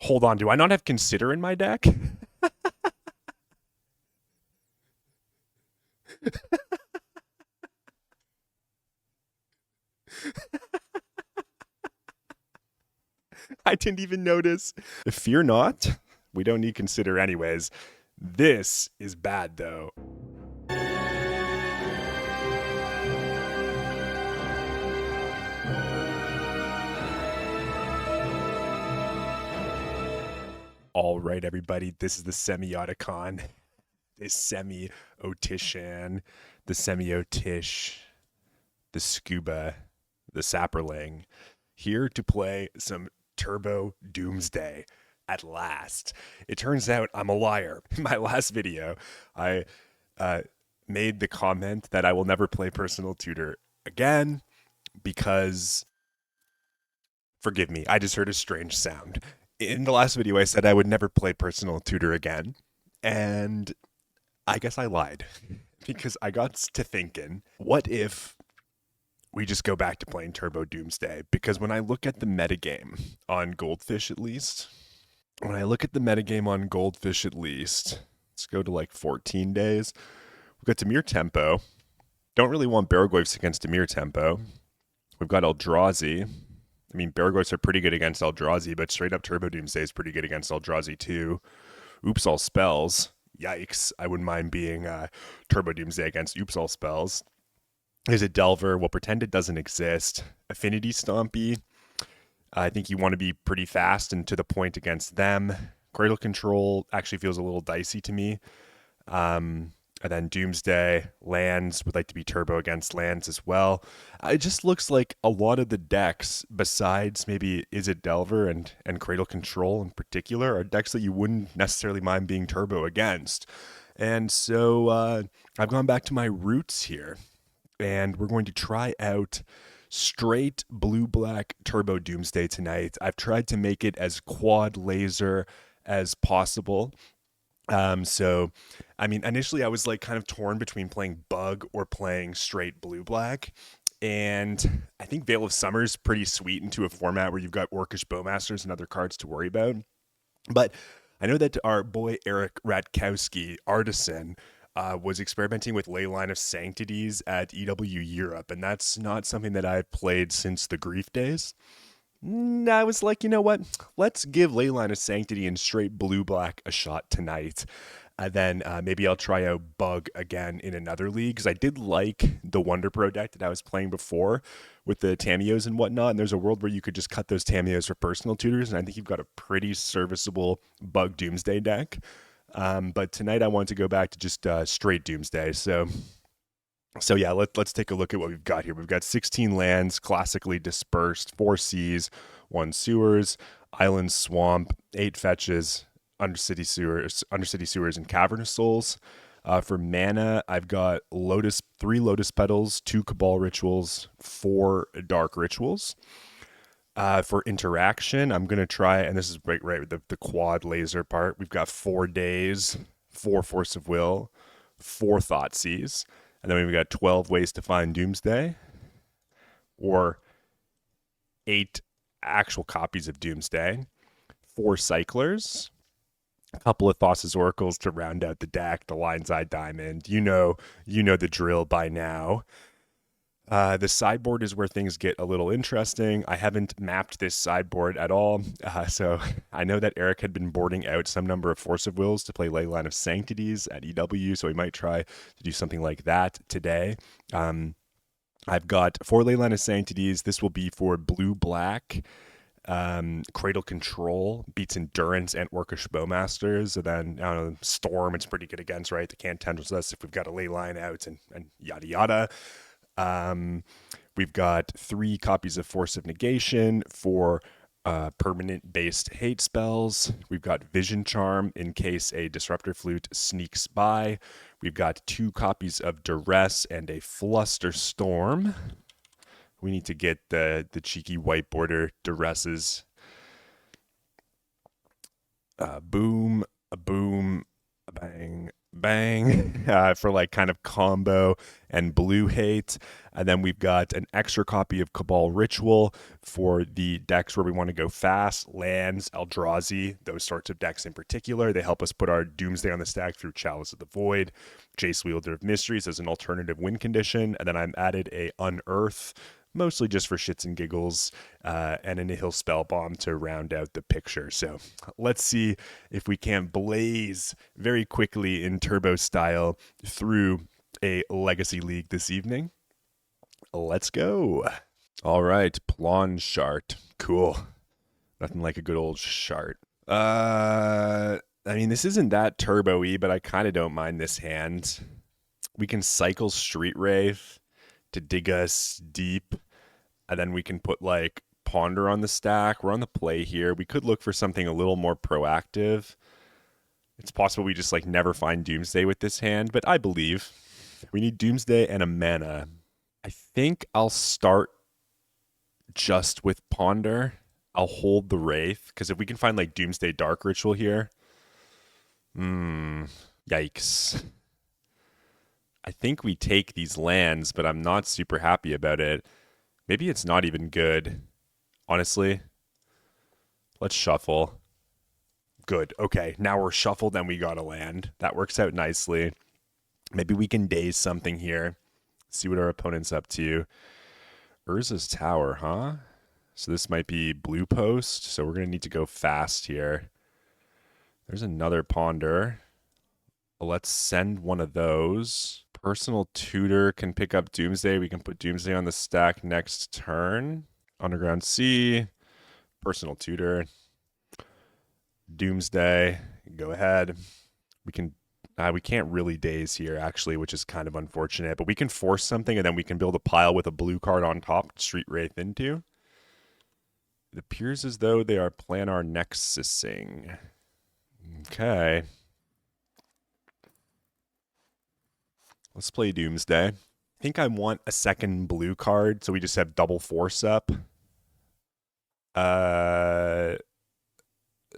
Hold on, do I not have Consider in my deck? I didn't even notice. Fear not. We don't need Consider anyways. This is bad though. All right, everybody. This is the Semioticon. The Semi-Otishan. The Semi-Otish. The Scuba. The Sapperling. Here to play some Turbo Doomsday. At last. It turns out I'm a liar. In my last video, I made the comment that I will never play Personal Tutor again because, forgive me, I just heard a strange sound. In the last video, I said I would never play Personal Tutor again, and I guess I lied because I got to thinking, what if we just go back to playing Turbo Doomsday? Because when I look at the metagame on Goldfish, at least, let's go to like 14 days. We've got Demir Tempo. Don't really want Baraglyphs against Demir Tempo. We've got Eldrazi. I mean, Baraglyphs are pretty good against Eldrazi, but straight up Turbo Doomsday is pretty good against Eldrazi too. Oops, all spells. Yikes. I wouldn't mind being Turbo Doomsday against Oops, all spells. There's a Delver. We'll pretend it doesn't exist. Affinity Stompy. I think you want to be pretty fast and to the point against them. Cradle Control actually feels a little dicey to me. And then Doomsday, lands, would like to be turbo against lands as well. It just looks like a lot of the decks, besides maybe Is It Delver and Cradle Control in particular, are decks that you wouldn't necessarily mind being turbo against. And so I've gone back to my roots here, and we're going to try out straight blue-black Turbo Doomsday tonight. I've tried to make it as quad laser as possible. So, I mean, initially I was like kind of torn between playing Bug or playing straight blue-black. And I think Veil of Summer is pretty sweet into a format where you've got Orcish Bowmasters and other cards to worry about. But I know that our boy Eric Radkowski, Artisan, was experimenting with Leyline of Sanctities at EW Europe, and that's not something that I've played since the Grief days. I was like, you know what? Let's give Leyline of Sanctity and straight blue-black a shot tonight. And then maybe I'll try out Bug again in another league, because I did like the Wonder Pro deck that I was playing before with the Tamios and whatnot. And there's a world where you could just cut those Tamios for personal tutors, and I think you've got a pretty serviceable Bug Doomsday deck. But tonight I want to go back to just straight Doomsday. So yeah, let's take a look at what we've got here. We've got 16 lands, classically dispersed, 4 seas, 1 sewers, island swamp, 8 fetches, undercity sewers, and cavernous souls. For mana, I've got 3 lotus petals, 2 cabal rituals, 4 dark rituals. For interaction, I'm gonna try, and this is right with the quad laser part. We've got 4 days, 4 force of will, 4 Thoughtseize. And then we've got 12 ways to find Doomsday, or 8 actual copies of Doomsday, 4 Cyclers, a couple of Thassa's Oracles to round out the deck, the Lion's Eye Diamond. You know the drill by now. The sideboard is where things get a little interesting. I haven't mapped this sideboard at all, so I know that Eric had been boarding out some number of Force of Wills to play Leyline of Sanctities at EW, so we might try to do something like that today. I've got 4 Leyline of Sanctities. This will be for blue-black. Cradle Control beats Endurance and Orcish Bowmasters. So then, I don't know, Storm, it's pretty good against, right? The can't tendrils us if we've got a Leyline out and yada yada. We've got 3 copies of Force of Negation for permanent-based hate spells. We've got Vision Charm in case a Disruptor Flute sneaks by. We've got 2 copies of Duress and a Fluster Storm. We need to get the cheeky white border Duresses. Boom, a boom, a bang, bang for like kind of combo and blue hate. And then we've got an extra copy of Cabal Ritual for the decks where we want to go fast, lands, Eldrazi, those sorts of decks in particular. They help us put our Doomsday on the stack through Chalice of the Void, Jace Wielder of Mysteries as an alternative win condition. And then I've added a Unearth, mostly just for shits and giggles, and a Nihil Spellbomb to round out the picture. So let's see if we can blaze very quickly in Turbo style through a Legacy League this evening. Let's go. All right, Plonge Shart. Cool. Nothing like a good old Shart. I mean, this isn't that turbo-y, but I kind of don't mind this hand. We can cycle Street Wraith to dig us deep, and then we can put like Ponder on the stack. We're on the play here. We could look for something a little more proactive. It's possible we just like never find Doomsday with this hand, but I believe we need Doomsday and a mana. I think I'll start just with Ponder. I'll hold the Wraith, because if we can find like Doomsday Dark Ritual here, yikes. I think we take these lands, but I'm not super happy about it. Maybe it's not even good, honestly. Let's shuffle. Good. Okay, now we're shuffled and we got a land. That works out nicely. Maybe we can daze something here. See what our opponent's up to. Urza's Tower, huh? So this might be blue post, so we're going to need to go fast here. There's another Ponder. Let's send one of those. Personal Tutor can pick up Doomsday. We can put Doomsday on the stack next turn. Underground Sea. Personal Tutor. Doomsday. Go ahead. We can't really daze here, actually, which is kind of unfortunate. But we can force something, and then we can build a pile with a blue card on top to Street Wraith into. It appears as though they are planar nexusing. Okay. Let's play Doomsday. I think I want a second blue card, so we just have double force up.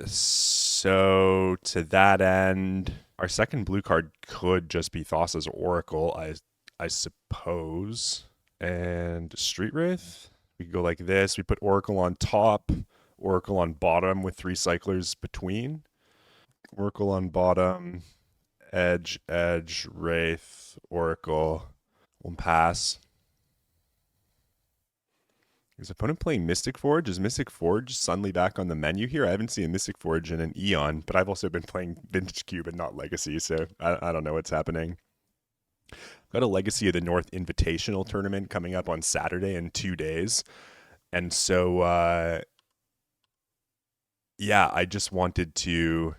So to that end, our second blue card could just be Thassa's Oracle, I suppose. And Street Wraith. We could go like this. We put Oracle on top, Oracle on bottom with 3 cyclers between. Oracle on bottom, edge, Wraith, Oracle. We'll pass. Is opponent playing Mystic Forge? Is Mystic Forge suddenly back on the menu here? I haven't seen Mystic Forge in an eon, but I've also been playing Vintage Cube and not Legacy, so I don't know what's happening. Got a Legacy of the North Invitational tournament coming up on Saturday in 2 days. And so, yeah, I just wanted to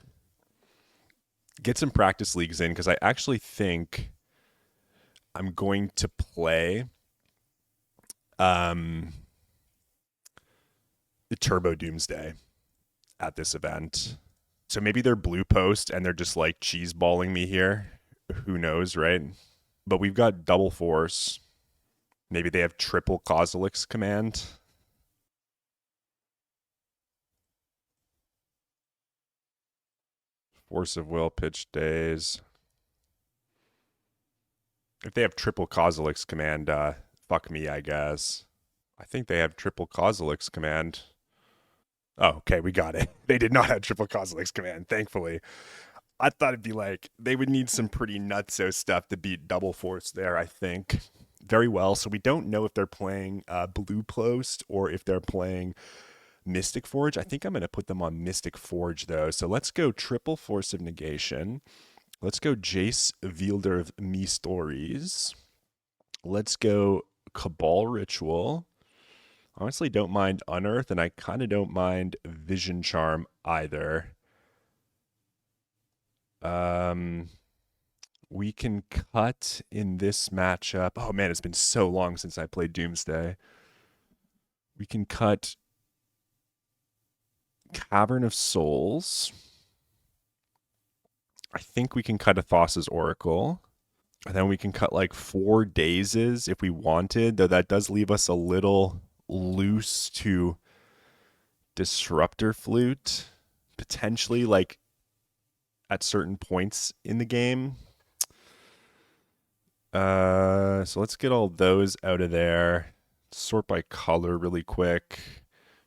get some practice leagues in, because I actually think I'm going to play the Turbo Doomsday at this event. So maybe they're blue post and they're just like cheese balling me here. Who knows, right? But we've got double force. Maybe they have triple Kozilek's command. Force of Will, pitch days. If they have triple Kozilek's command, fuck me, I guess. I think they have triple Kozilek's command. Oh, okay, we got it. They did not have triple Kozilek's command, thankfully. I thought it'd be like, they would need some pretty nutso stuff to beat double force there, I think. Very well. So we don't know if they're playing blue post or if they're playing Mystic Forge. I think I'm going to put them on Mystic Forge, though. So let's go triple Force of Negation. Let's go Jace Wielder of Mysteries. Let's go Cabal Ritual. Honestly, don't mind Unearth, and I kind of don't mind Vision Charm either. We can cut in this matchup. Oh man, it's been so long since I played Doomsday. We can cut Cavern of Souls. I think we can cut a Thassa's Oracle. And then we can cut like 4 Dazes if we wanted, though that does leave us a little loose to Disruptor Flute, potentially like at certain points in the game. So let's get all those out of there. Sort by color really quick.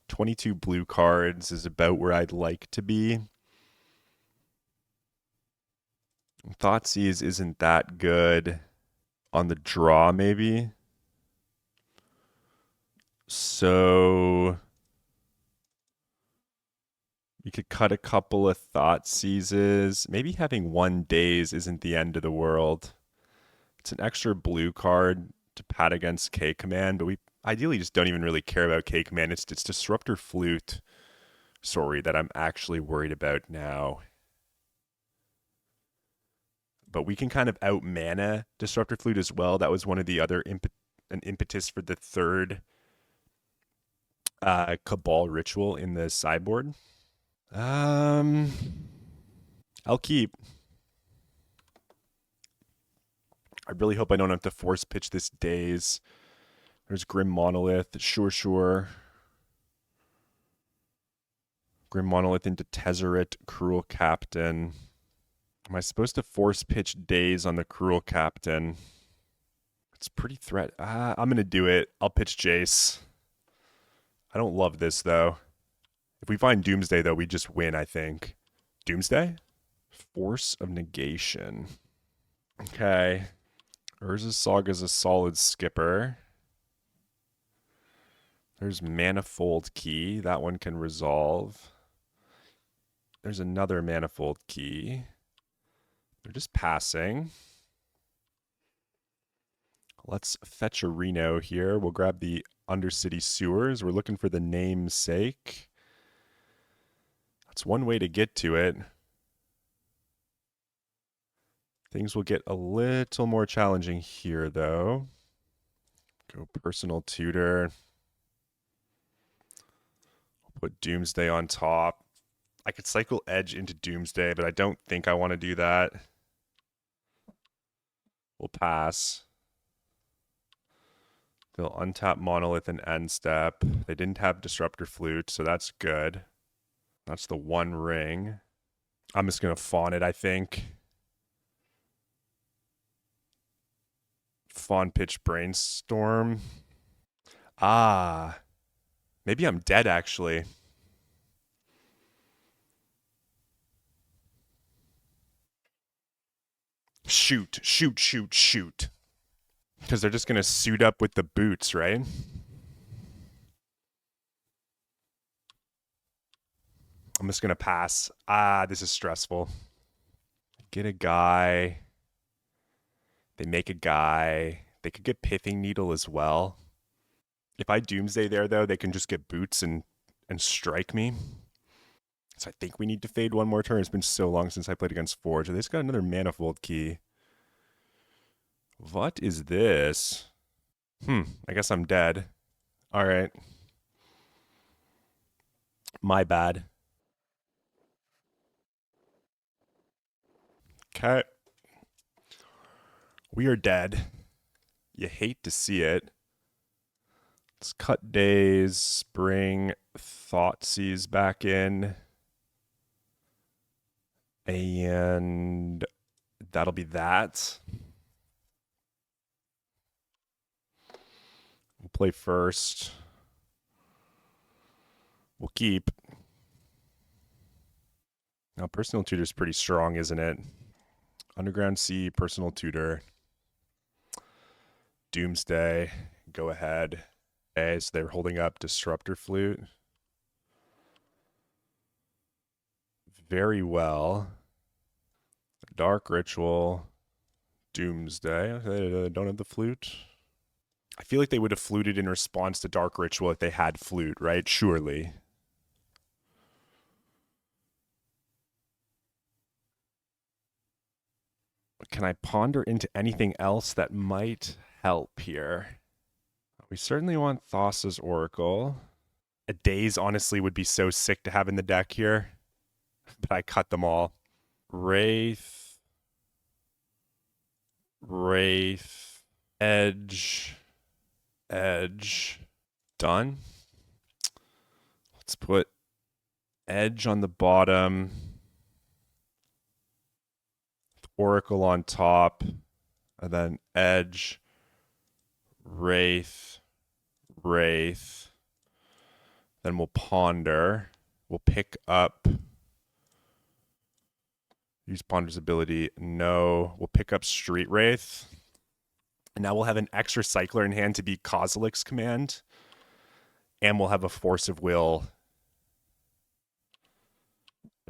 22 blue cards is about where I'd like to be. Thoughtseize isn't that good. On the draw, maybe. So you could cut a couple of Thoughtseizes. Maybe having one daze isn't the end of the world. It's an extra blue card to pad against K Command, but we ideally just don't even really care about K Command. It's Disruptor Flute, sorry, that I'm actually worried about now. But we can kind of out mana Disruptor Flute as well. That was one of the other an impetus for the third Cabal ritual in the sideboard. I'll keep. I really hope I don't have to force pitch this daze. There's Grim Monolith. Sure. Grim Monolith into Tezzeret, Cruel Captain. Am I supposed to force pitch daze on the Cruel Captain? It's pretty threat. I'm going to do it. I'll pitch Jace. I don't love this, though. If we find Doomsday, though, we just win, I think. Doomsday? Force of Negation. Okay. Urza's Saga's a solid skipper. There's Manifold Key. That one can resolve. There's another Manifold Key. They're just passing. Let's fetch a Reno here. We'll grab the Undercity Sewers. We're looking for the namesake. That's one way to get to it. Things will get a little more challenging here, though. Go Personal Tutor. I'll put Doomsday on top. I could cycle Edge into Doomsday, but I don't think I want to do that. We'll pass. They'll untap Monolith and end step. They didn't have Disruptor Flute, so that's good. That's the one ring. I'm just going to fawn it, I think. Fawn pitch Brainstorm. Maybe I'm dead, actually. Shoot. Because they're just going to suit up with the boots, right? I'm just going to pass. This is stressful. Get a guy. They make a guy. They could get Pithing Needle as well. If I Doomsday there, though, they can just get boots and strike me. So I think we need to fade one more turn. It's been so long since I played against Forge. They just got another Manifold Key. What is this? I guess I'm dead. All right. My bad. Okay. We are dead. You hate to see it. Let's cut days, bring Thoughtseize back in. And that'll be that. We'll play first. We'll keep. Now, Personal Tutor is pretty strong, isn't it? Underground Sea, Personal Tutor. Doomsday, go ahead. Okay, so they're holding up Disruptor Flute. Very well. Dark Ritual. Doomsday. They don't have the flute. I feel like they would have fluted in response to Dark Ritual if they had flute, right? Surely. Can I ponder into anything else that might help here? We certainly want Thassa's Oracle. A Daze, honestly, would be so sick to have in the deck here. But I cut them all. Wraith. Edge. Done. Let's put Edge on the bottom. Oracle on top. And then Edge, Wraith, Wraith. Then we'll Ponder. We'll pick up. Use Ponder's ability. No. We'll pick up Street Wraith. And now we'll have an extra cycler in hand to be Kozilek's command. And we'll have a Force of Will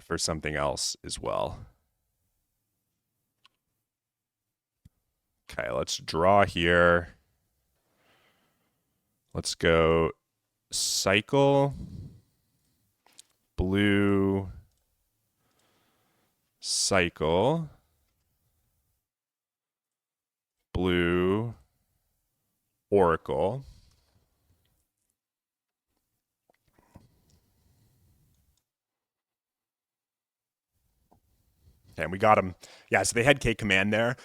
for something else as well. Okay, let's draw here. Let's go cycle, blue, cycle, blue, Oracle. And we got them. Yeah, so they had K command there.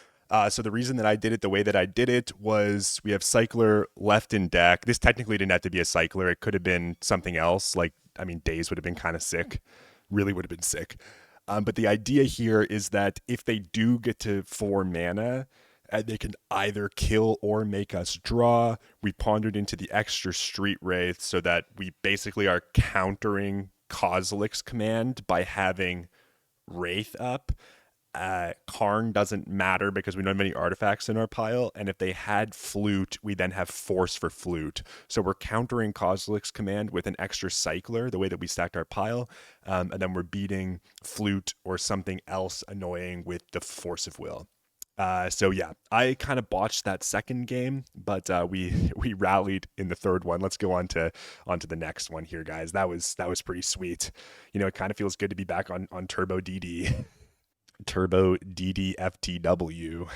So the reason that I did it the way that I did it was we have cycler left in deck. This technically didn't have to be a cycler. It could have been something else. Like, I mean, Daze would have been kind of sick. Really would have been sick. But the idea here is that if they do get to 4 mana, they can either kill or make us draw. We pondered into the extra Street Wraith so that we basically are countering Kozilek's command by having Wraith up. Karn doesn't matter because we don't have any artifacts in our pile, and if they had Flute, we then have Force for Flute. So we're countering Kozilek's command with an extra cycler, the way that we stacked our pile, and then we're beating Flute or something else annoying with the Force of Will. So yeah, I kind of botched that second game, but we rallied in the third one. Let's go on to the next one here, guys. That was pretty sweet. You know, it kind of feels good to be back on Turbo DD. Turbo DDFTW.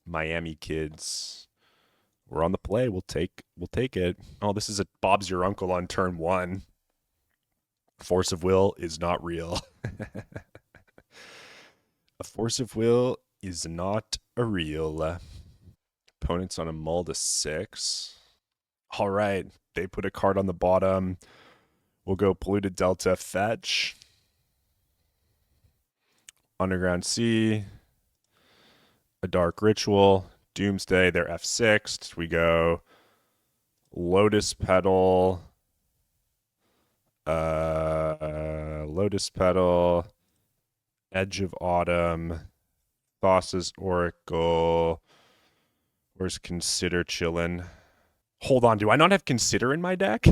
Miami kids. We're on the play. We'll take it. Oh, this is a Bob's Your Uncle on turn 1. Force of Will is not real. A Force of Will is not a real. Opponent's on a mull to 6. All right. They put a card on the bottom. We'll go Polluted Delta, fetch. Underground Sea, a Dark Ritual, Doomsday, they're F6. We go Lotus Petal, Lotus Petal, Edge of Autumn, Thassa's Oracle. Where's Consider chillin'? Hold on, do I not have Consider in my deck?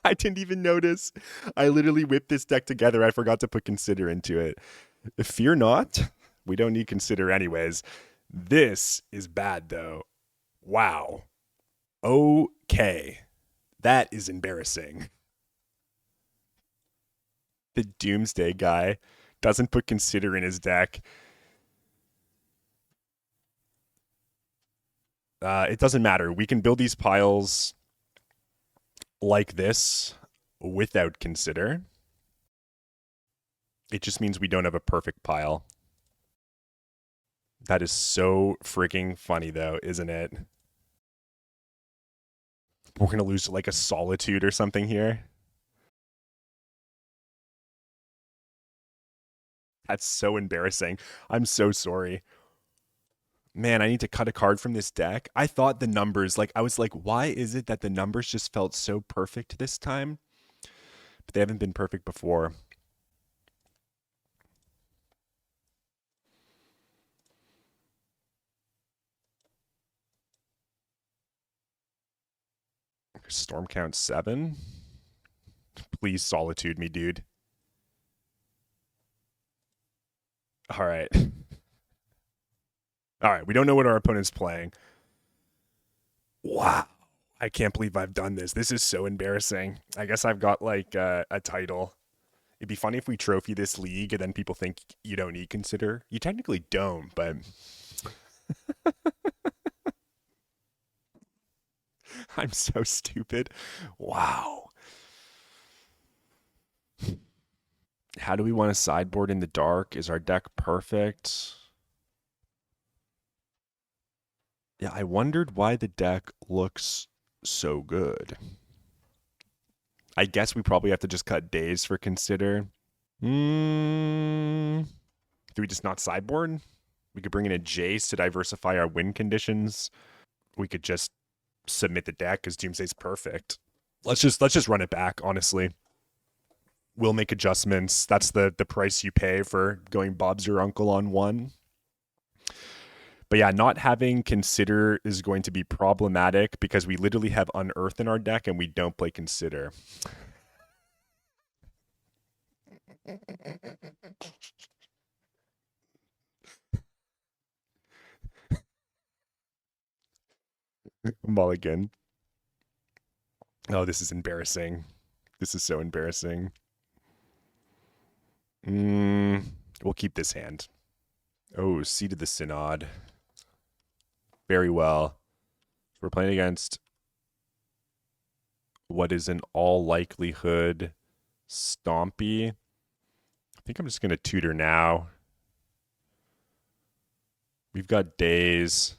I didn't even notice. I literally whipped this deck together. I forgot to put Consider into it. Fear not. We don't need Consider anyways. This is bad, though. Wow. Okay. That is embarrassing. The Doomsday guy doesn't put Consider in his deck. It doesn't matter. We can build these piles like this without Consider. It just means we don't have a perfect pile. That is so freaking funny, though, isn't it? We're going to lose to like a Solitude or something here. That's so embarrassing. I'm so sorry. Man, I need to cut a card from this deck. I thought the numbers, like, I was like, why is it that the numbers just felt so perfect this time? But they haven't been perfect before. Storm count 7. Please Solitude me, dude. All right. All right, we don't know what our opponent's playing. Wow. I can't believe I've done this. This is so embarrassing. I guess I've got like a title. It'd be funny if we trophy this league and then people think you don't need Consider. You technically don't, but I'm so stupid. Wow. How do we want to sideboard in the dark? Is our deck perfect? Yeah, I wondered why the deck looks so good. I guess we probably have to just cut days for consider. Do we just not sideboard? We could bring in a Jace to diversify our win conditions. We could just submit the deck because Doomsday's perfect. Let's just run it back, honestly. We'll make adjustments. That's the price you pay for going Bob's your uncle on one. But yeah, not having consider is going to be problematic because we literally have unearth in our deck and we don't play consider. Mulligan. Oh, this is embarrassing. This is so embarrassing. We'll keep this hand. Oh, Seed of the Synod. Very well. We're playing against what is in all likelihood Stompy. I think I'm just going to tutor now. We've got days.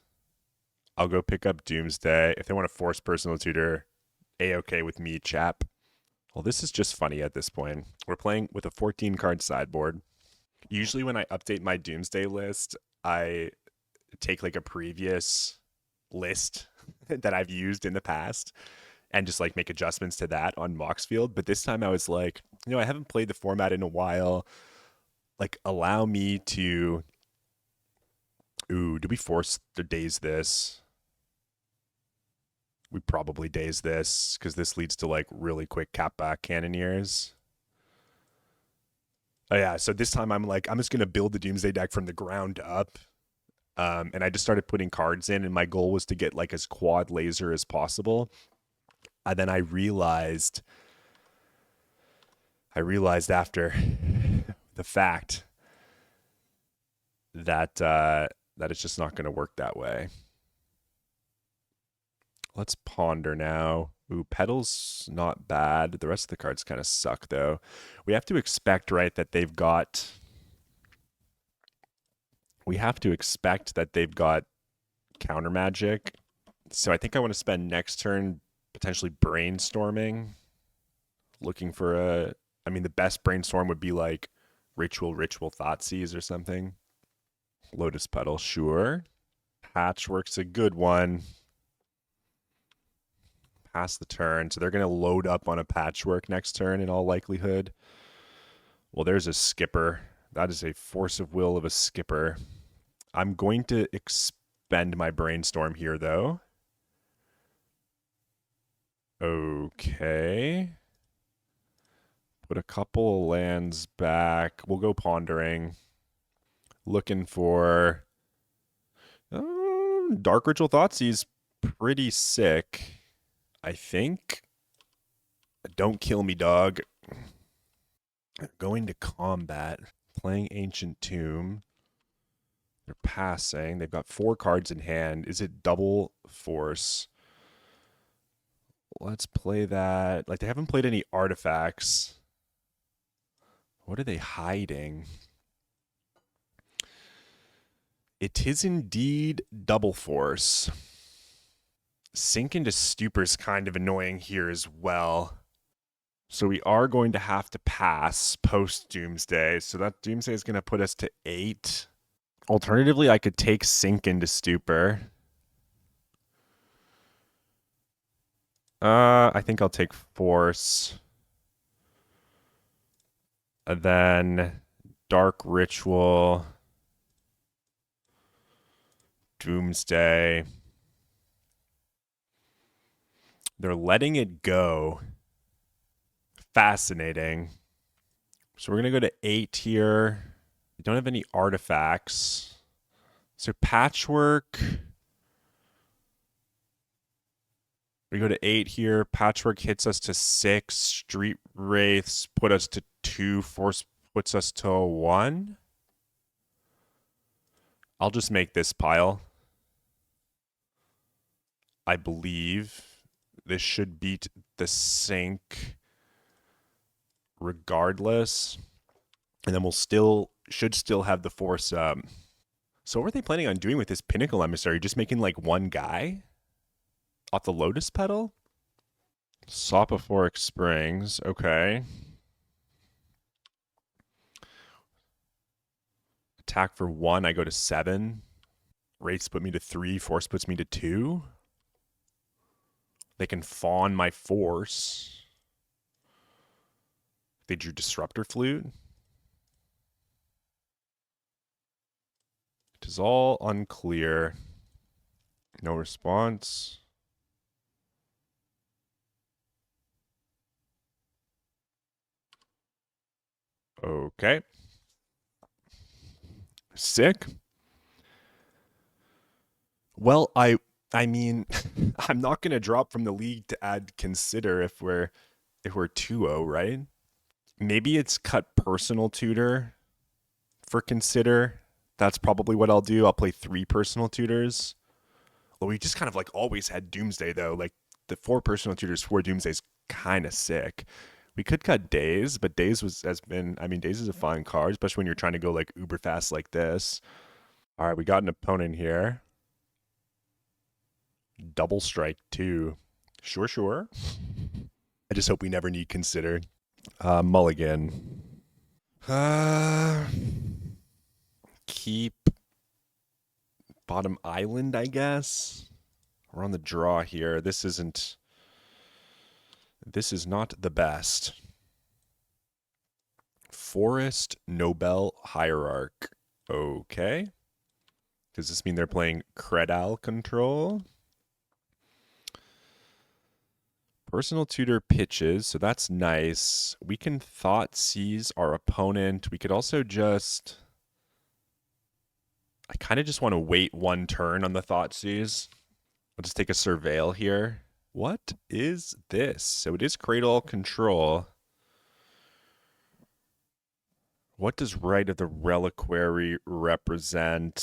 I'll go pick up Doomsday. If they want to force personal tutor, A-okay with me, chap. Well, this is just funny at this point. We're playing with a 14-card sideboard. Usually when I update my Doomsday list, I take like a previous list that I've used in the past and just like make adjustments to that on Moxfield. But this time I was like, I haven't played the format in a while. Like, allow me to... Ooh, do we force the days this? We probably days this because this leads to like really quick capback cannoneers. Oh yeah, so this time I'm like, I'm just gonna build the Doomsday deck from the ground up. And I just started putting cards in, and my goal was to get like as quad laser as possible. And then I realized after the fact that that it's just not going to work that way. Let's ponder now. Ooh, Petal's not bad. The rest of the cards kind of suck, though. We have to expect, right, that they've got... We have to expect that they've got counter magic. So I think I want to spend next turn potentially brainstorming. Looking for a... I mean, the best brainstorm would be like Ritual Thoughtseize or something. Lotus Petal, sure. Patchwork's a good one. Pass the turn. So they're going to load up on a Patchwork next turn in all likelihood. Well, there's a skipper. That is a force of will of a skipper. I'm going to expend my brainstorm here, though. Okay. Put a couple of lands back. We'll go pondering. Looking for... Dark Ritual Thoughtseize pretty sick, I think. Don't kill me, dog. Going to combat. Playing Ancient Tomb. They're passing. They've got 4 cards in hand. Is it double force? Let's play that. Like, they haven't played any artifacts. What are they hiding? It is indeed double force. Sink into Stupor's kind of annoying here as well. So we are going to have to pass post Doomsday. So that Doomsday is going to put us to 8. Alternatively, I could take Sink into Stupor. I think I'll take Force. And then Dark Ritual. Doomsday. They're letting it go. Fascinating. So we're going to go to 8 here. We don't have any artifacts. So Patchwork. We go to 8 here. Patchwork hits us to 6. Street Wraiths put us to 2. Force puts us to 1. I'll just make this pile. I believe this should beat the Sink regardless. And then we'll should still have the Force up. So what were they planning on doing with this Pinnacle Emissary? Just making like one guy off the Lotus Petal? Sopophoric Springs. Okay. Attack for 1. I go to 7. Wraiths put me to 3. Force puts me to 2. They can fawn my force. They drew Disruptor Flute. It is all unclear. No response. Okay. Sick. Well, I mean, I'm not going to drop from the league to add Consider if we're 2-0, right? Maybe it's cut Personal Tutor for Consider. That's probably what I'll do. I'll play 3 Personal Tutors. Well, we just kind of like always had Doomsday though. Like the 4 Personal Tutors for Doomsday is kind of sick. We could cut Days, but Days Days is a fun card, especially when you're trying to go like uber fast like this. All right, we got an opponent here. Double Strike 2. Sure. I just hope we never need Consider. Mulligan. Keep Bottom Island, I guess. We're on the draw here. This is not the best. Forest Nobel Hierarch. Okay. Does this mean they're playing Credal control? Personal Tutor pitches, so that's nice. We can Thought Seize our opponent. We could also just... I kind of just want to wait 1 turn on the Thought Seize. I'll just take a Surveil here. What is this? So it is Cradle control. What does Right of the Reliquary represent?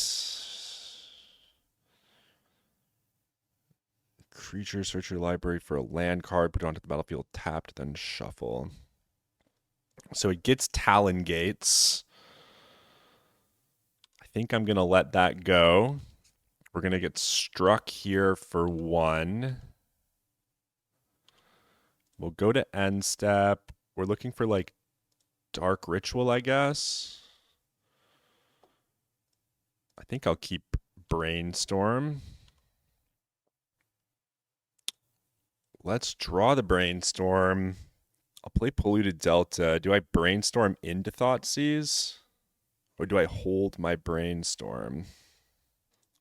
Creature, search your library for a land card, put it onto the battlefield, tapped, then shuffle. So it gets Talon Gates. I think I'm going to let that go. We're going to get struck here for 1. We'll go to end step. We're looking for like Dark Ritual, I guess. I think I'll keep Brainstorm. Let's draw the Brainstorm. I'll play Polluted Delta. Do I Brainstorm into Thoughtseize? Or do I hold my Brainstorm?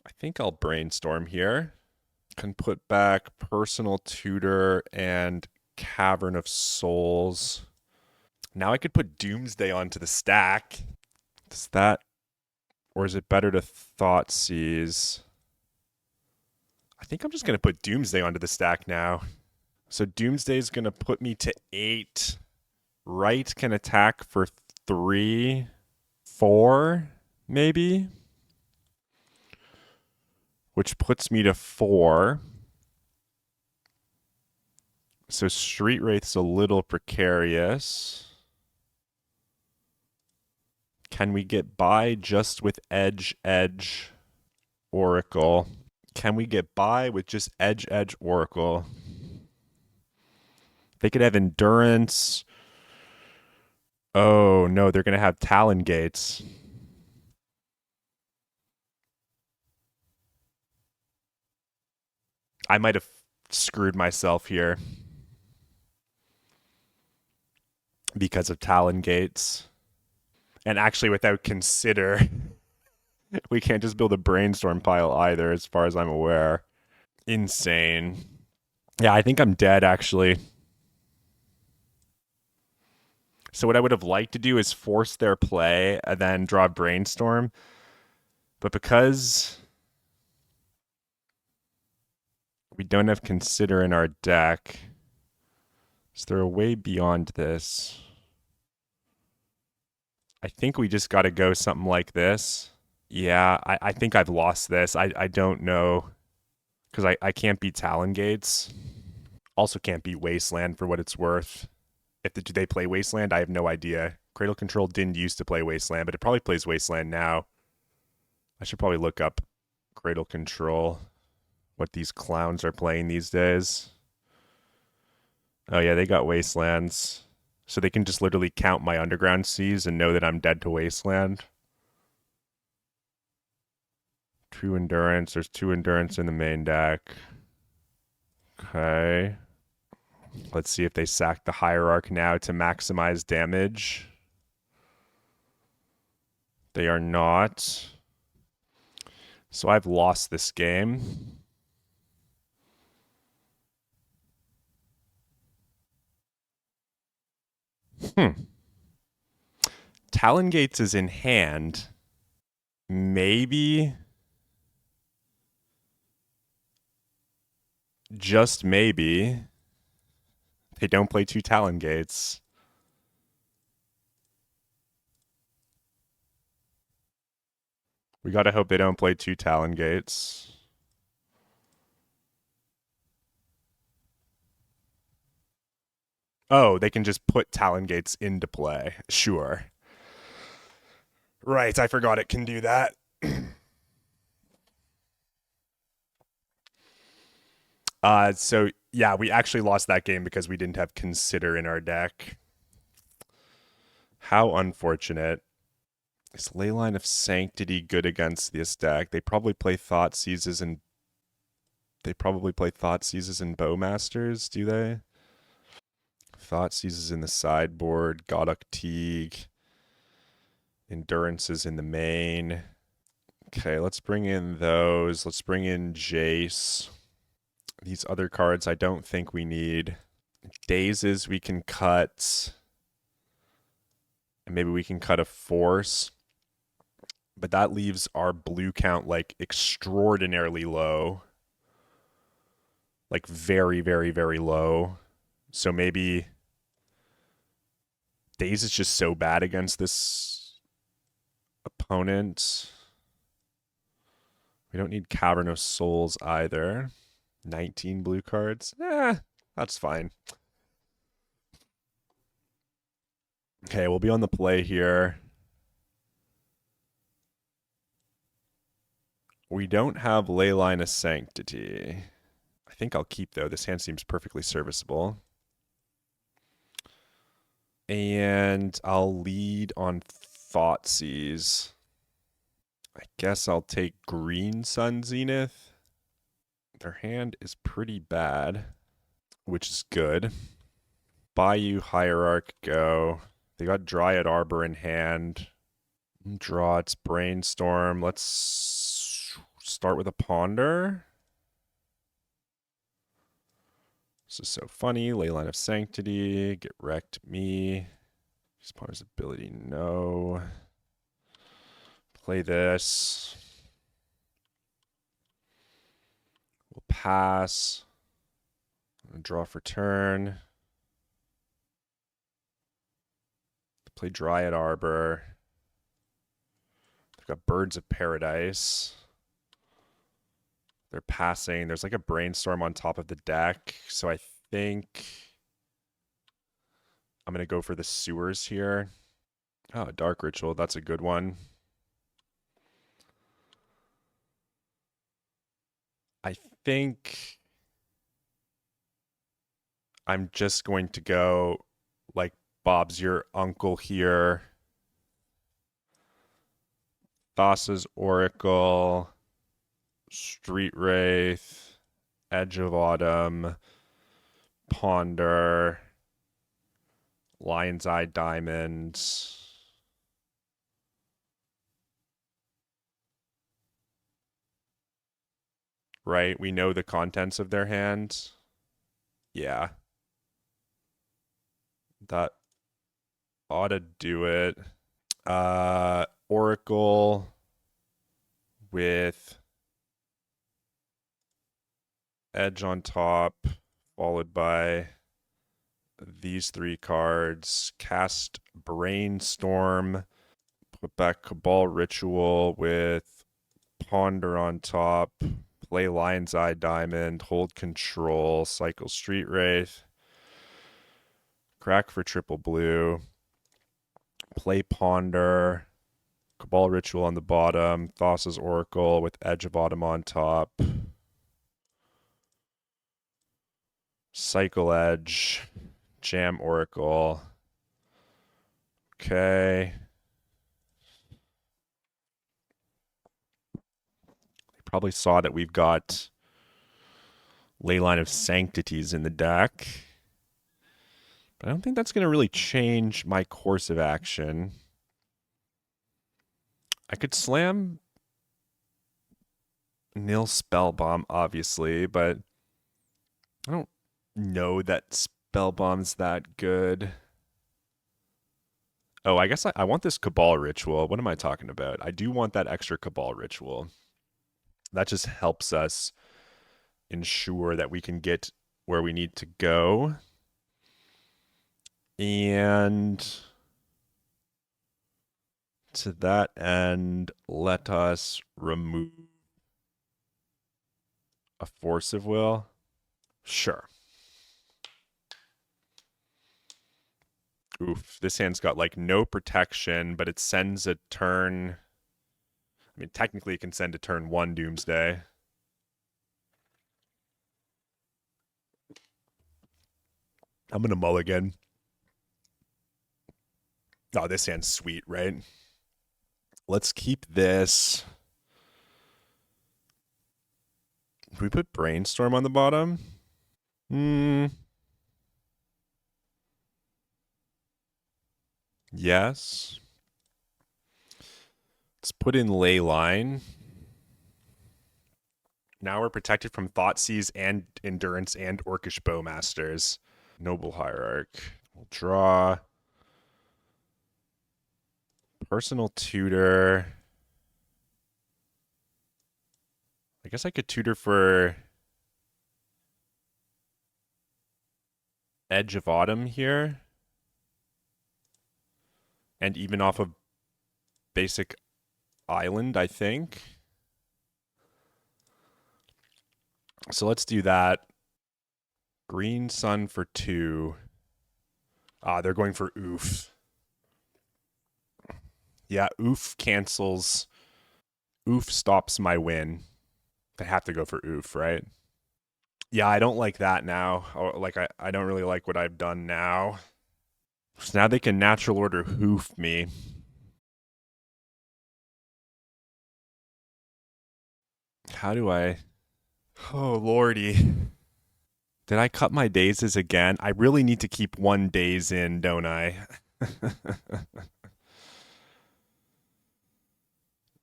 I think I'll Brainstorm here. Can put back Personal Tutor and Cavern of Souls. Now I could put Doomsday onto the stack. Does that... Or is it better to Thoughtseize? I think I'm just going to put Doomsday onto the stack now. So Doomsday is going to put me to 8. Right can attack for 3, 4, maybe. Which puts me to 4. So Street Wraith's a little precarious. Can we get by just with Edge, Oracle? Can we get by with just Edge, Oracle? They could have Endurance. Oh, no, they're going to have Talon Gates. I might have screwed myself here because of Talon Gates. And actually, without Consider, we can't just build a Brainstorm pile either, as far as I'm aware. Insane. Yeah, I think I'm dead, actually. So what I would have liked to do is force their play and then draw Brainstorm. But because we don't have Consider in our deck, is there a way beyond this? I think we just got to go something like this. Yeah, I think I've lost this. I don't know. Because I can't beat Talon Gates. Also can't beat Wasteland for what it's worth. Do they play Wasteland? I have no idea. Cradle Control didn't used to play Wasteland, but it probably plays Wasteland now. I should probably look up Cradle Control, what these clowns are playing these days. Oh yeah, they got Wastelands. So they can just literally count my underground seas and know that I'm dead to Wasteland. 2 endurance. There's 2 endurance in the main deck. Okay. Let's see if they sack the Hierarch now to maximize damage. They are not. So I've lost this game. Talon Gates is in hand. Maybe, just maybe, they don't play 2 Talon Gates. We gotta hope they don't play 2 Talon Gates. Oh, they can just put Talon Gates into play. Sure. Right, I forgot it can do that. So yeah, we actually lost that game because we didn't have Consider in our deck. How unfortunate. Is Leyline of Sanctity good against this deck? They probably play Thoughtseizes and Bowmasters, do they? Thoughtseizes in the sideboard, Godok Teague, Endurances in the main. Okay, let's bring in those. Let's bring in Jace. These other cards I don't think we need. Dazes we can cut. And maybe we can cut a Force. But that leaves our blue count like extraordinarily low. Like very, very, very low. So maybe Daze is just so bad against this opponent. We don't need Cavern of Souls either. 19 blue cards. That's fine. Okay, we'll be on the play here. We don't have Leyline of Sanctity. I think I'll keep, though. This hand seems perfectly serviceable. And I'll lead on Thoughtseize. I guess I'll take Green Sun Zenith. Their hand is pretty bad, which is good. Bayou Hierarch go. They got Dryad Arbor in hand. Draw its Brainstorm. Let's start with a Ponder. This is so funny. Leyline of Sanctity. Get wrecked me. Use Ponder's ability. No. Play this. We'll pass. Draw for turn. Play Dryad Arbor. They've got Birds of Paradise. They're passing. There's like a Brainstorm on top of the deck. So I think I'm going to go for the Sewers here. Oh, Dark Ritual. That's a good one. I think I'm just going to go like Bob's your uncle here. Thassa's Oracle, Street Wraith, Edge of Autumn, Ponder, Lion's Eye Diamond. Right? We know the contents of their hand. Yeah. That ought to do it. Oracle with Edge on top, followed by these 3 cards. Cast Brainstorm, put back Cabal Ritual with Ponder on top, play Lion's Eye Diamond, hold control, cycle Street Wraith, crack for triple blue, play Ponder, Cabal Ritual on the bottom. Thassa's Oracle with Edge of Autumn on top. Cycle Edge. Jam Oracle. Okay. They probably saw that we've got Leyline of Sanctities in the deck. But I don't think that's going to really change my course of action. I could slam Nil Spellbomb, obviously, but I don't know that Spellbomb's that good. Oh, I guess I want this Cabal Ritual. What am I talking about? I do want that extra Cabal Ritual. That just helps us ensure that we can get where we need to go. And to that end, let us remove a Force of Will. Sure. Oof, this hand's got like no protection, but it sends a turn. I mean, technically it can send a turn 1 Doomsday. I'm going to mulligan. Oh, this hand's sweet, right? Let's keep this. Can we put Brainstorm on the bottom? Yes. Let's put in Leyline. Now we're protected from Thoughtseize and Endurance and Orcish Bowmasters. Noble Hierarch. We'll draw. Personal Tutor. I guess I could tutor for Edge of Autumn here. And even off of basic Island, I think. So let's do that. Green Sun for 2. They're going for Oof. Yeah, Oof cancels. Oof stops my win. They have to go for Oof, right? Yeah, I don't like that now. Like, I don't really like what I've done now. So now they can natural order Hoof me. How do I... Oh, lordy. Did I cut my dazes again? I really need to keep 1 daze in, don't I?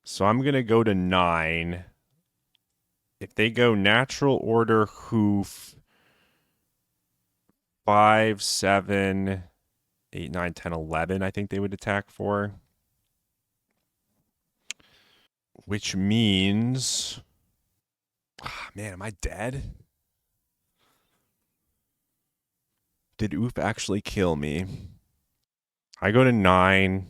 So I'm going to go to 9. If they go natural order Hoof, 5, 7, 8, 9, 10, 11, I think they would attack for. Which means... man, am I dead? Did Oof actually kill me? I go to 9.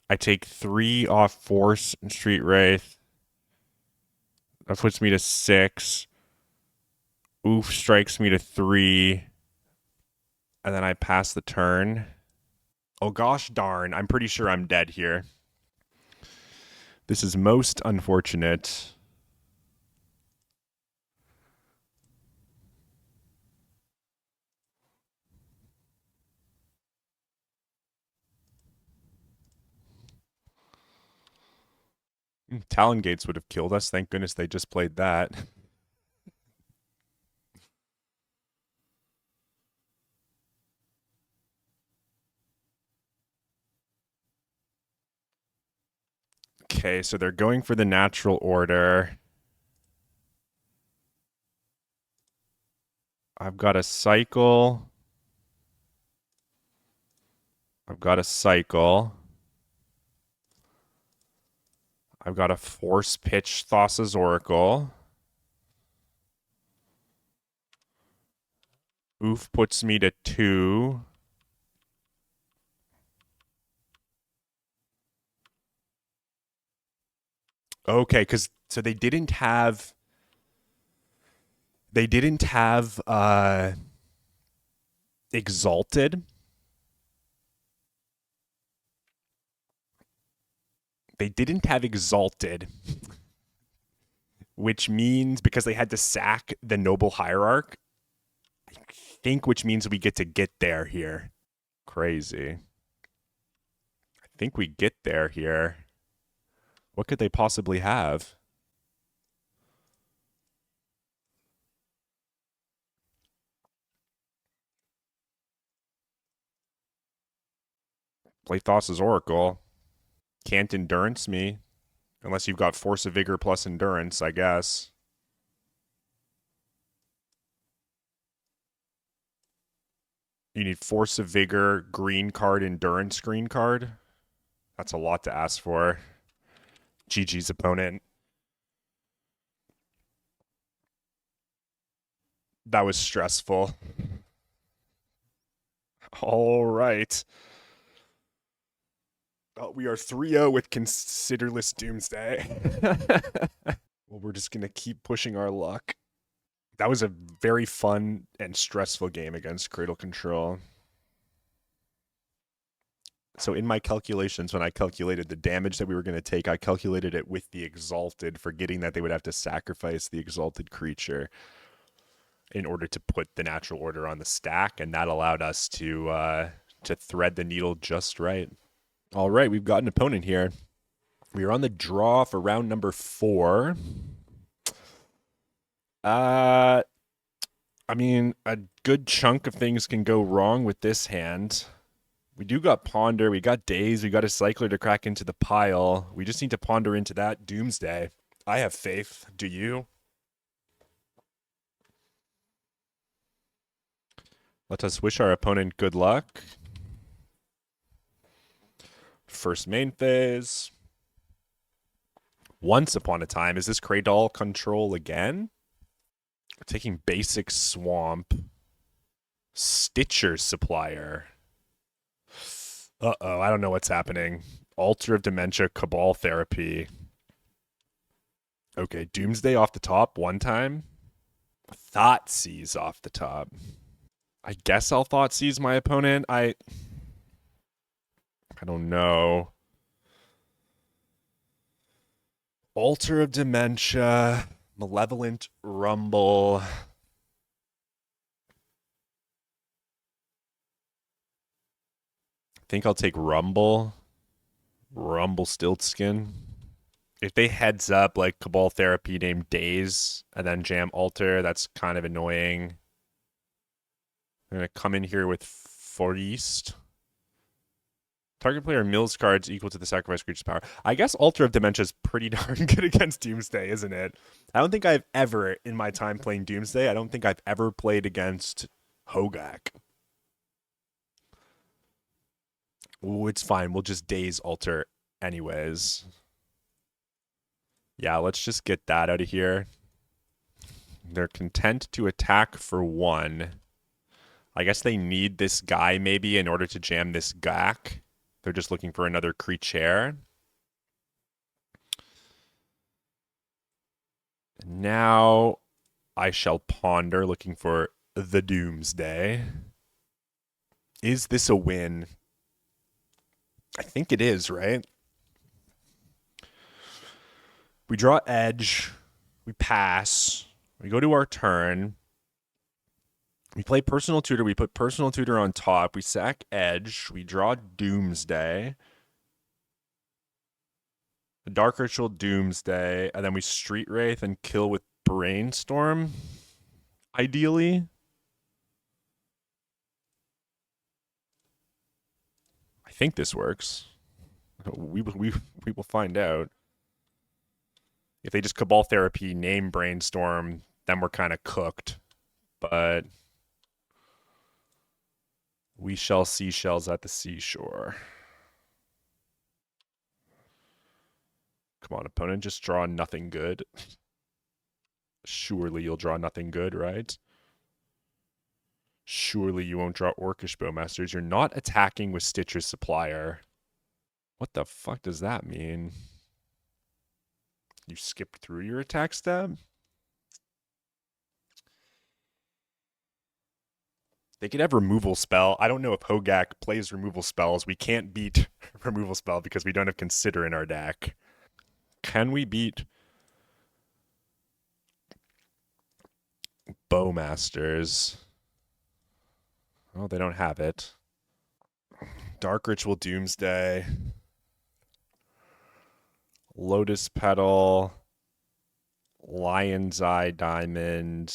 I take 3 off Force and Street Wraith. That puts me to 6. Oof strikes me to 3. And then I pass the turn. Oh gosh darn, I'm pretty sure I'm dead here. This is most unfortunate. Talon Gates would have killed us. Thank goodness they just played that. Okay, so they're going for the natural order. I've got a cycle. I've got a cycle. I've got a Force Pitch Thassa's Oracle. Oof puts me to 2. Okay, because so they didn't have Exalted. They didn't have Exalted, which means because they had to sack the Noble Hierarch, I think which means we get there here. Crazy. I think we get there here. What could they possibly have? Play Thassa's Oracle. Can't endurance me. Unless you've got Force of Vigor plus endurance, I guess. You need Force of Vigor, green card, endurance, green card. That's a lot to ask for. GG's opponent. That was stressful. All right. We are 3-0 with Considerless Doomsday. Well, we're just going to keep pushing our luck. That was a very fun and stressful game against Cradle Control. So in my calculations, when I calculated the damage that we were going to take, I calculated it with the Exalted, forgetting that they would have to sacrifice the Exalted creature in order to put the natural order on the stack, and that allowed us to thread the needle just right. All right, we've got an opponent here. We are on the draw for round number 4. I mean, a good chunk of things can go wrong with this hand. We do got Ponder, we got Daze, we got a Cycler to crack into the pile. We just need to ponder into that Doomsday. I have faith. Do you? Let us wish our opponent good luck. First main phase. Once upon a time. Is this Cradle Control again? We're taking basic Swamp. Stitcher Supplier. Uh-oh, I don't know what's happening. Altar of Dementia, Cabal Therapy. Okay, Doomsday off the top one time. Thoughtseize off the top. I guess I'll Thoughtseize my opponent. I don't know. Altar of Dementia, Malevolent Rumble. I think I'll take Rumble. Rumble Stiltskin. If they heads up like Cabal Therapy named Daze and then jam Altar, that's kind of annoying. I'm going to come in here with Forest. Target player mills cards equal to the sacrifice creature's power. I guess Altar of Dementia is pretty darn good against Doomsday, isn't it? I don't think I've ever, in my time playing Doomsday, I don't think I've ever played against Hogak. Ooh, it's fine. We'll just Daze Altar anyways. Yeah, let's just get that out of here. They're content to attack for 1. I guess they need this guy maybe in order to jam this Gak. They're just looking for another creature. Now I shall ponder, looking for the Doomsday. Is this a win? I think it is, right? We draw Edge. We pass. We go to our turn. We play Personal Tutor. We put Personal Tutor on top. We sack Edge. We draw Doomsday. The Dark Ritual Doomsday. And then we Street Wraith and kill with Brainstorm. Ideally. I think this works. We will find out. If they just Cabal Therapy, name Brainstorm, then we're kind of cooked. But we shall see shells at the seashore. Come on, opponent, just draw nothing good. Surely you'll draw nothing good, right? Surely you won't draw Orcish Bowmasters. You're not attacking with Stitcher's Supplier. What the fuck does that mean? You skipped through your attack step? They could have removal spell. I don't know if Hogak plays removal spells. We can't beat removal spell because we don't have Consider in our deck. Can we beat Bowmasters? Oh, they don't have it. Dark Ritual Doomsday. Lotus Petal. Lion's Eye Diamond.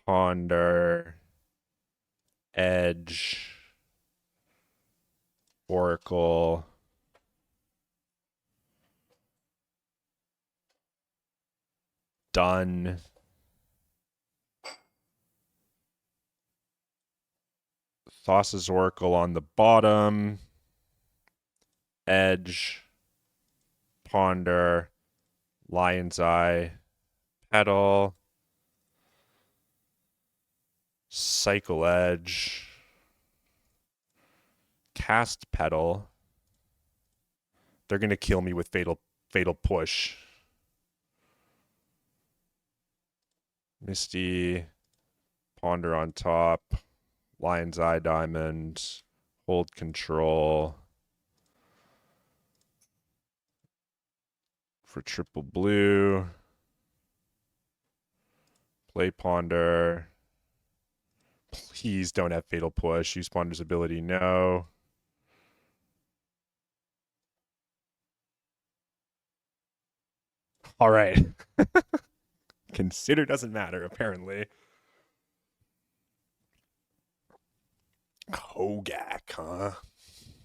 Ponder. Edge. Oracle. Done. Thassa's Oracle on the bottom. Edge. Ponder. Lion's Eye. Petal. Cycle Edge. Cast Petal. They're going to kill me with Fatal Push. Misty. Ponder on top. Lion's Eye Diamond. Hold control. For triple blue. Play Ponder. Please don't have Fatal Push. Use Ponder's ability. No. All right. Consider doesn't matter, apparently. Hogak, huh?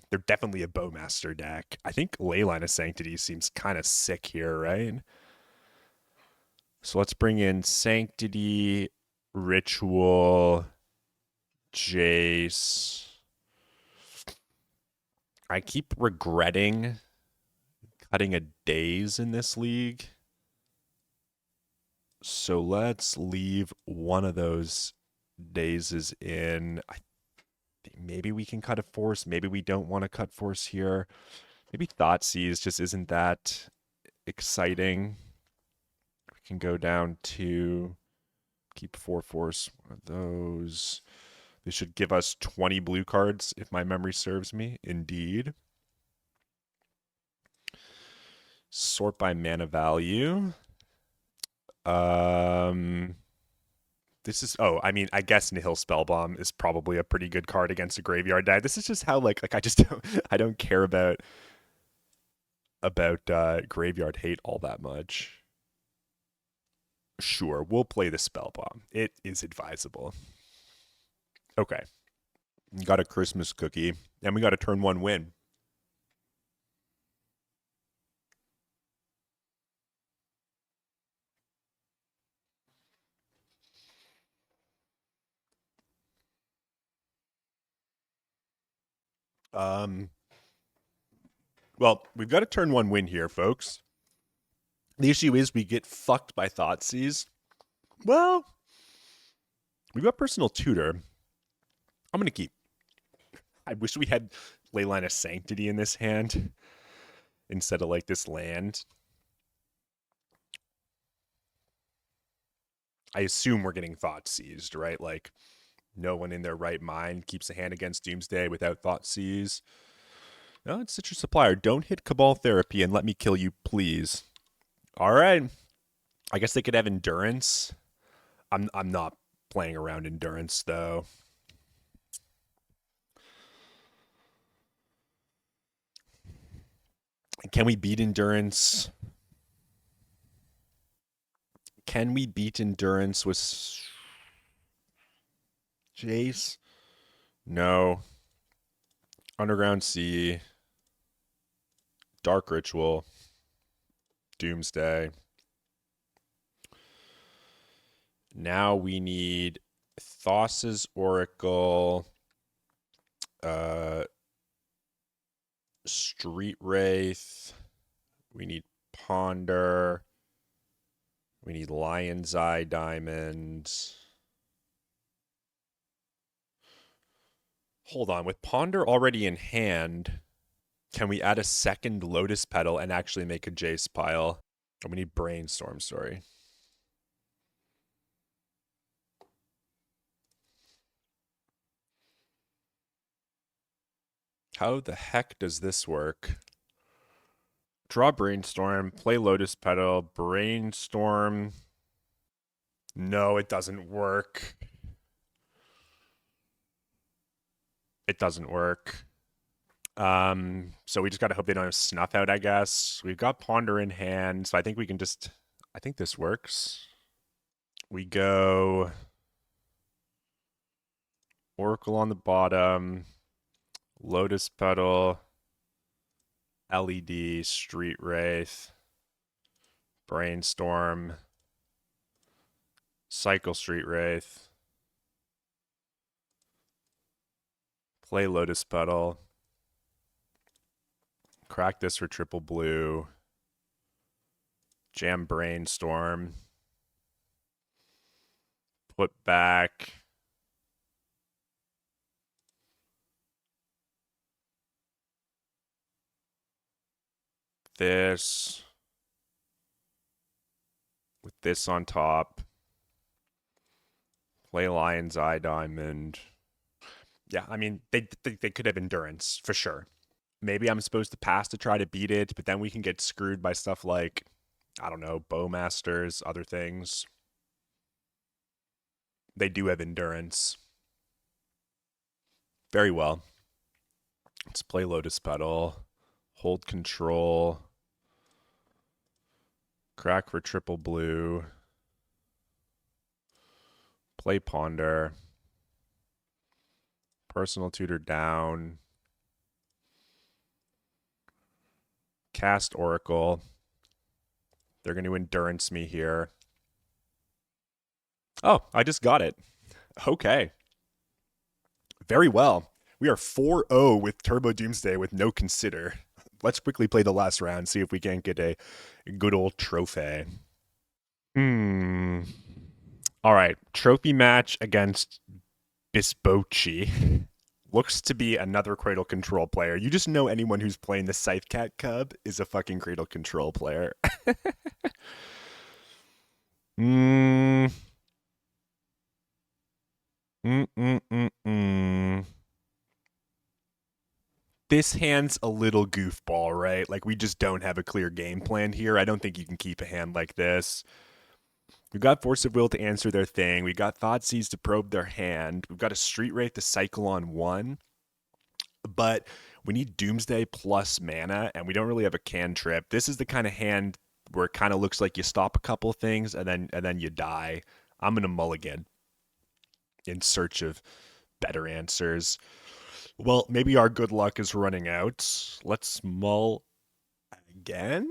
They're definitely a Bowmaster deck. I think Leyline of Sanctity seems kind of sick here, right? So let's bring in Sanctity, Ritual, Jace. I keep regretting cutting a Daze in this league. So let's leave one of those Dazes in. I think maybe we can cut a Force. Maybe we don't want to cut Force here. Maybe Thoughtseize just isn't that exciting. We can go down to keep 4 Force. One of those. They should give us 20 blue cards if my memory serves me. Indeed. Sort by mana value. This is I guess Nihil Spellbomb is probably a pretty good card against a graveyard deck. This is just how like I just don't care about graveyard hate all that much. Sure, we'll play the Spellbomb. It is advisable. Okay. We got a Christmas cookie, and we got a turn 1 win. Well, we've got a turn 1 win here, folks. The issue is we get fucked by Thoughtseize. Well, we've got Personal Tutor. I'm going to keep. I wish we had Leyline of Sanctity in this hand instead of like this land. I assume we're getting Thoughtseized, right? Like, no one in their right mind keeps a hand against Doomsday without Thoughtseize. No, it's Citrus Supplier. Don't hit Cabal Therapy and let me kill you, please. All right. I guess they could have Endurance. I'm not playing around Endurance, though. Can we beat Endurance? Can we beat Endurance with Jace? No. Underground Sea. Dark Ritual. Doomsday. Now we need Thassa's Oracle. Street Wraith. We need Ponder. We need Lion's Eye Diamond. Hold on. With Ponder already in hand, can we add a second Lotus Petal and actually make a Jace pile? Oh, we need Brainstorm, sorry. How the heck does this work? Draw Brainstorm, play Lotus Petal, Brainstorm. No, it doesn't work. It doesn't work. So we just gotta hope they don't have Snuff out, I guess. We've got Ponder in hand, so I think we can just... I think this works. We go... Oracle on the bottom, Lotus Petal, LED, Street Wraith, Brainstorm, Cycle Street Wraith, play Lotus Petal, crack this for triple blue, jam Brainstorm, put back this with this on top, play Lion's Eye Diamond. Yeah, I mean, they could have endurance for sure. Maybe I'm supposed to pass to try to beat it, but then we can get screwed by stuff like, I don't know, Bowmasters, other things. They do have endurance. Very well. Let's play Lotus Petal, hold control, crack for triple blue, play Ponder, personal tutor down, cast Oracle. They're going to endurance me here. Oh, I just got it. Okay. Very well. We are 4-0 with Turbo Doomsday with no consider. Let's quickly play the last round, see if we can't get a good old trophy. All right. Trophy match against Bisbochi. Looks to be another Cradle Control player. You just know anyone who's playing the Scythe Cat Cub is a fucking Cradle Control player. This hand's a little goofball, right? Like, we just don't have a clear game plan here. I don't think you can keep a hand like this. We've got Force of Will to answer their thing. We've got Thoughtseize to probe their hand. We've got a Street Wraith to cycle on one. But we need Doomsday plus mana, and we don't really have a cantrip. This is the kind of hand where it kind of looks like you stop a couple things and then you die. I'm gonna mulligan in search of better answers. Well, maybe our good luck is running out. Let's mull again.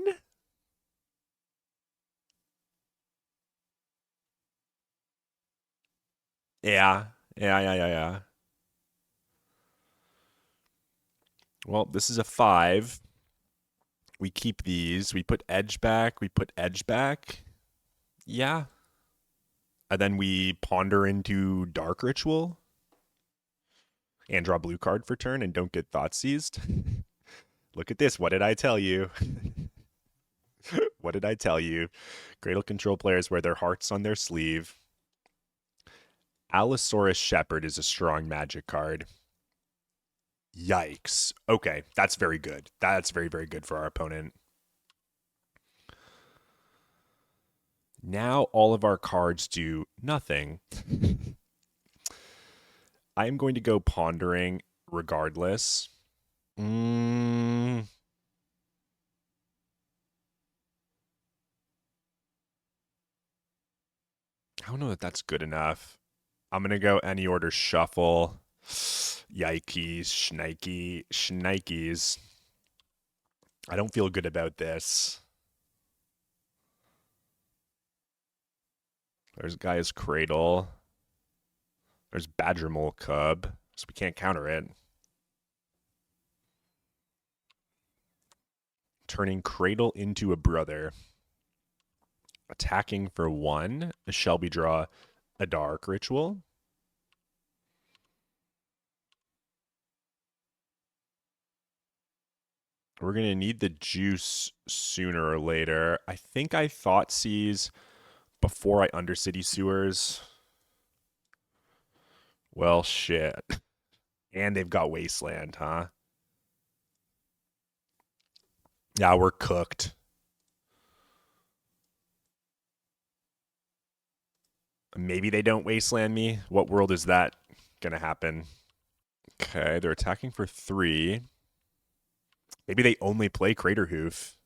Yeah. Well, this is a 5. We keep these. We put edge back. We put edge back. Yeah. And then we ponder into Dark Ritual. And draw blue card for turn and don't get thought seized. Look at this. What did I tell you? What did I tell you? Cradle Control players wear their hearts on their sleeve. Allosaurus Shepherd is a strong magic card. Yikes. Okay, that's very good. That's very, very good for our opponent. Now all of our cards do nothing. I am going to go pondering regardless. I don't know that that's good enough. I'm going to go any order shuffle. Yikes, shnikes. I don't feel good about this. There's Gaia's Cradle. There's Badger Mole Cub, so we can't counter it. Turning Cradle into a brother. Attacking for 1. Shelby draw a Dark Ritual. We're going to need the juice sooner or later. I think I Thoughtseize before I Undercity Sewers. Well, shit. And they've got Wasteland, huh? Yeah, we're cooked. Maybe they don't wasteland me. What world is that gonna happen? Okay, they're attacking for 3. Maybe they only play Crater Hoof.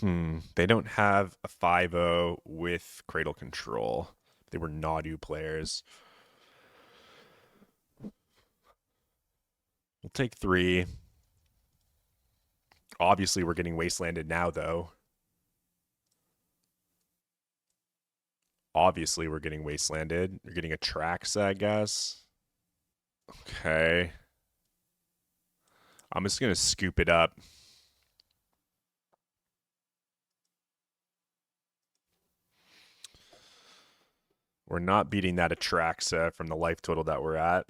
They don't have a 5-0 with Cradle Control. They were Nadu players. We'll take 3. Obviously, we're getting wastelanded now, though. Obviously, we're getting wastelanded. You're getting a Traxa, I guess. Okay. I'm just going to scoop it up. We're not beating that Atraxa from the life total that we're at.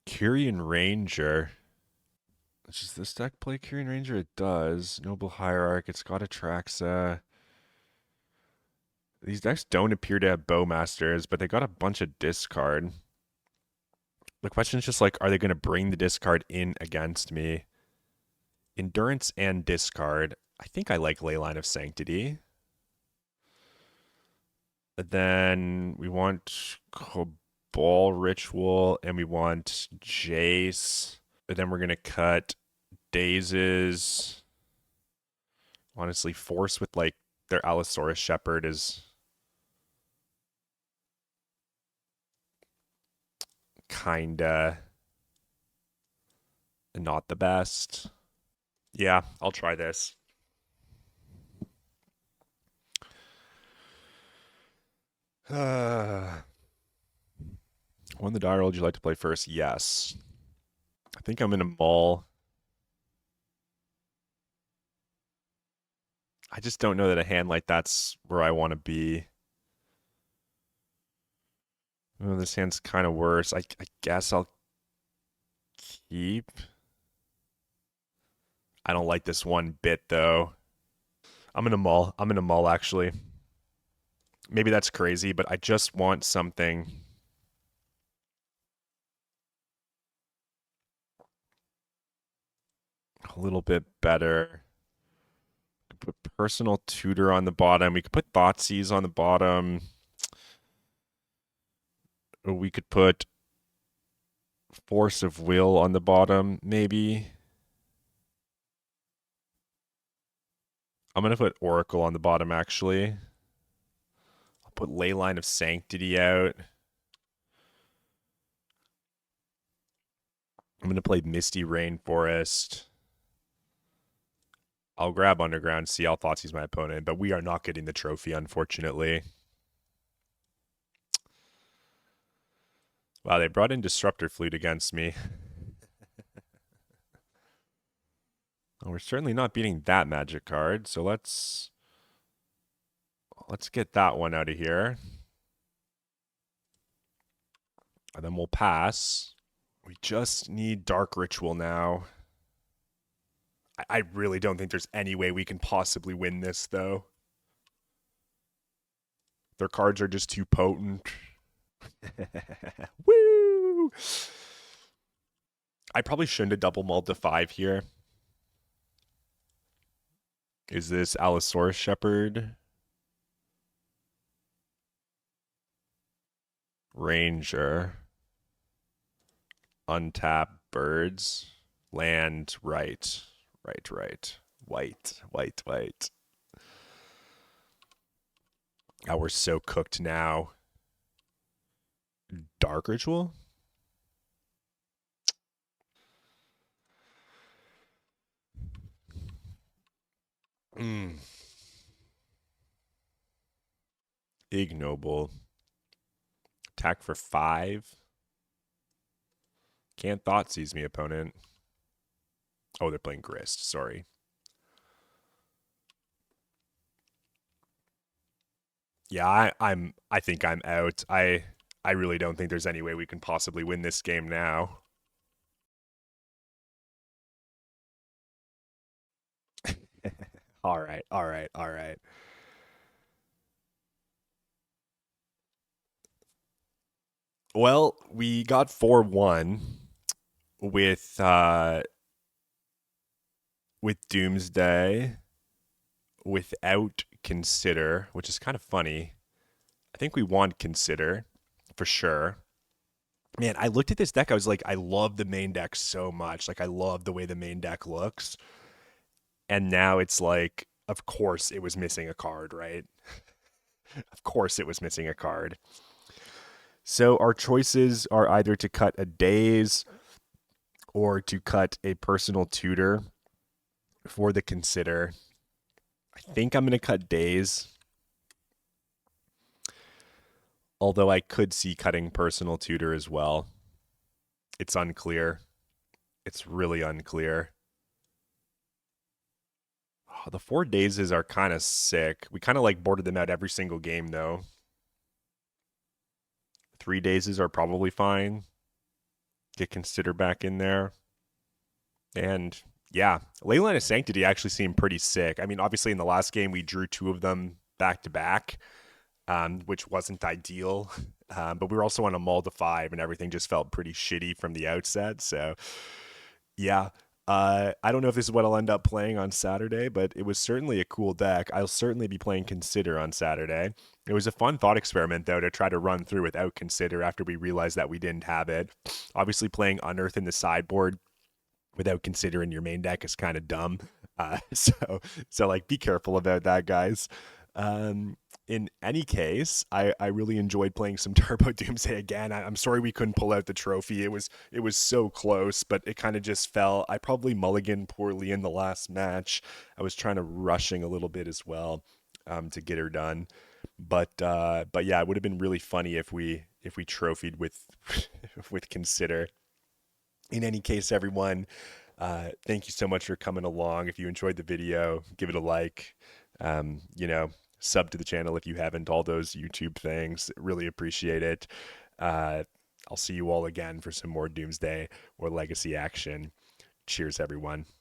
Kyrian Ranger. Does this deck play Kyrian Ranger? It does. Noble Hierarch. It's got Atraxa. These decks don't appear to have Bowmasters, but they got a bunch of discard. The question is just like, are they going to bring the discard in against me? Endurance and discard. I think I like Leyline of Sanctity. But then we want Cabal Ritual and we want Jace. But then we're going to cut Dazes. Honestly, Force with like their Allosaurus Shepherd is kinda not the best. Yeah, I'll try this. When the die roll, would you like to play first? Yes. I think I'm in a mall. I just don't know that a hand like that's where I want to be. Oh, this hand's kind of worse. I guess I'll keep. I don't like this one bit though. I'm in a mall. I'm in a mall actually. Maybe that's crazy, but I just want something a little bit better. Put personal tutor on the bottom. We could put Thoughtseize on the bottom. Or we could put Force of Will on the bottom, maybe. I'm going to put Oracle on the bottom, actually. I'll put Leyline of Sanctity out. I'm going to play Misty Rainforest. I'll grab Underground, see how Thoughtseize my opponent, but we are not getting the trophy, unfortunately. Wow, they brought in Disruptor Flute against me. Well, we're certainly not beating that magic card, so let's get that one out of here. And then we'll pass. We just need Dark Ritual now. I really don't think there's any way we can possibly win this, though. Their cards are just too potent. Woo! I probably shouldn't have double mulled to 5 here. Is this Allosaurus Shepherd? Ranger. Untap birds. Land, right. Right. White. Oh, we're so cooked now. Dark Ritual? Ignoble. Attack for 5. Can't Thoughtseize me, opponent. Oh, they're playing Grist. Sorry. Yeah, I think I'm out. I really don't think there's any way we can possibly win this game now. All right. Well, we got 4-1. with Doomsday without Consider, which is kind of funny. I think we want Consider for sure. Man, I looked at this deck. I was like, I love the main deck so much. Like, I love the way the main deck looks. And now it's like, of course, it was missing a card, right? Of course, it was missing a card. So our choices are either to cut a Daze or to cut a Personal Tutor for the Consider. I think I'm going to cut Daze, although I could see cutting Personal Tutor as well. It's unclear. It's really unclear. Oh, the 4 Dazes are kind of sick. We kind of like boarded them out every single game, though. 3 Dazes are probably fine. Get Consider back in there. And yeah, Leyline of Sanctity actually seemed pretty sick. I mean, obviously in the last game we drew two of them back to back, which wasn't ideal. But we were also on a mull to 5, and everything just felt pretty shitty from the outset. So yeah, I don't know if this is what I'll end up playing on Saturday, but it was certainly a cool deck. I'll certainly be playing Consider on Saturday. It was a fun thought experiment, though, to try to run through without Consider after we realized that we didn't have it. Obviously, playing Unearth in the sideboard without considering your main deck is kind of dumb. So like be careful about that, guys. In any case, I really enjoyed playing some Turbo Doomsday again. I'm sorry we couldn't pull out the trophy. It was so close, but it kind of just fell. I probably mulliganed poorly in the last match. I was trying to rushing a little bit as well to get her done. But yeah, it would have been really funny if we trophied with with Consider. In any case, everyone, thank you so much for coming along. If you enjoyed the video, give it a like. Sub to the channel if you haven't. All those YouTube things, really appreciate it. I'll see you all again for some more Doomsday or Legacy action. Cheers, everyone.